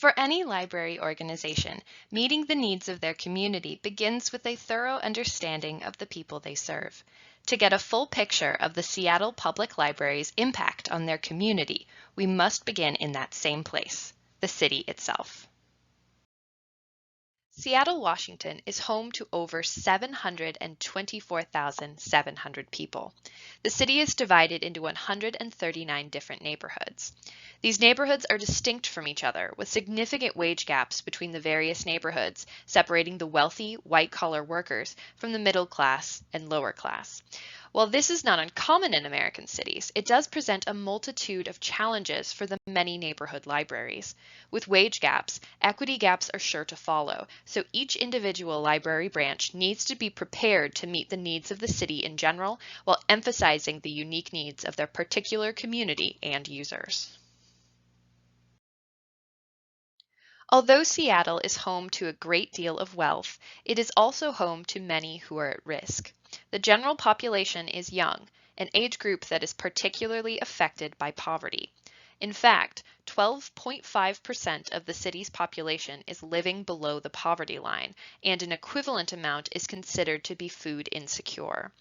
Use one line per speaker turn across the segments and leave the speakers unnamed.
For any library organization, meeting the needs of their community begins with a thorough understanding of the people they serve. To get a full picture of the Seattle Public Library's impact on their community, we must begin in that same place, the city itself. Seattle, Washington is home to over 724,700 people. The city is divided into 139 different neighborhoods. These neighborhoods are distinct from each other, with significant wage gaps between the various neighborhoods, separating the wealthy, white-collar workers from the middle class and lower class. While this is not uncommon in American cities, it does present a multitude of challenges for the many neighborhood libraries. With wage gaps, equity gaps are sure to follow, so each individual library branch needs to be prepared to meet the needs of the city in general, while emphasizing the unique needs of their particular community and users. Although Seattle is home to a great deal of wealth, it is also home to many who are at risk. The general population is young, an age group that is particularly affected by poverty. In fact, 12.5% of the city's population is living below the poverty line, and an equivalent amount is considered to be food insecure.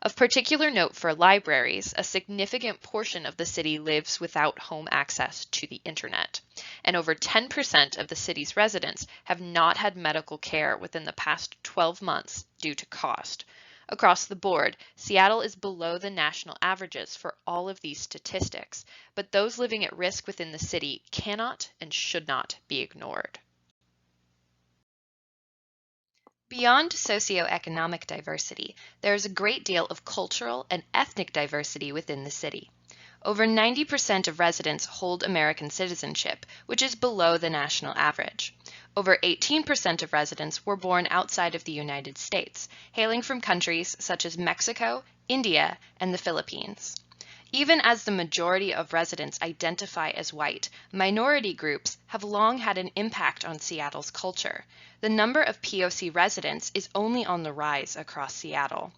Of particular note for libraries, a significant portion of the city lives without home access to the internet, and over 10% of the city's residents have not had medical care within the past 12 months due to cost. Across the board, Seattle is below the national averages for all of these statistics, but those living at risk within the city cannot and should not be ignored. Beyond socioeconomic diversity, there is a great deal of cultural and ethnic diversity within the city. Over 90% of residents hold American citizenship, which is below the national average. Over 18% of residents were born outside of the United States, hailing from countries such as Mexico, India, and the Philippines. Even as the majority of residents identify as white, minority groups have long had an impact on Seattle's culture. The number of POC residents is only on the rise across Seattle.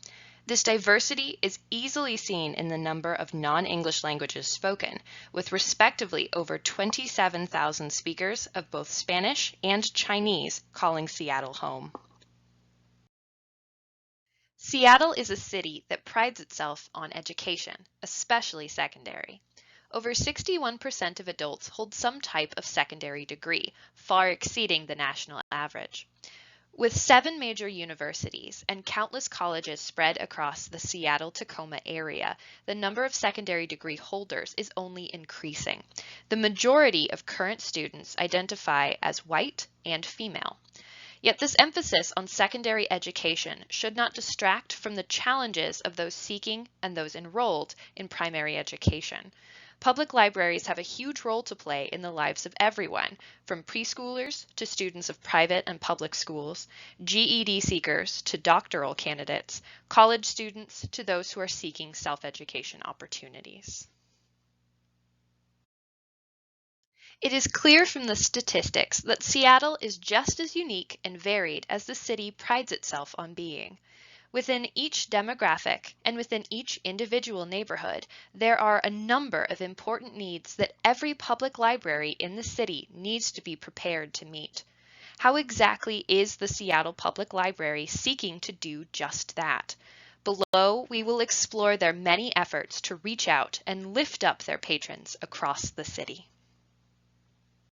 This diversity is easily seen in the number of non-English languages spoken, with respectively over 27,000 speakers of both Spanish and Chinese calling Seattle home. Seattle is a city that prides itself on education, especially secondary. Over 61% of adults hold some type of secondary degree, far exceeding the national average. With 7 major universities and countless colleges spread across the Seattle-Tacoma area, the number of secondary degree holders is only increasing. The majority of current students identify as white and female. Yet this emphasis on secondary education should not distract from the challenges of those seeking and those enrolled in primary education. Public libraries have a huge role to play in the lives of everyone, from preschoolers to students of private and public schools, GED seekers to doctoral candidates, college students to those who are seeking self-education opportunities. It is clear from the statistics that Seattle is just as unique and varied as the city prides itself on being. Within each demographic and within each individual neighborhood, there are a number of important needs that every public library in the city needs to be prepared to meet. How exactly is the Seattle Public Library seeking to do just that? Below, we will explore their many efforts to reach out and lift up their patrons across the city.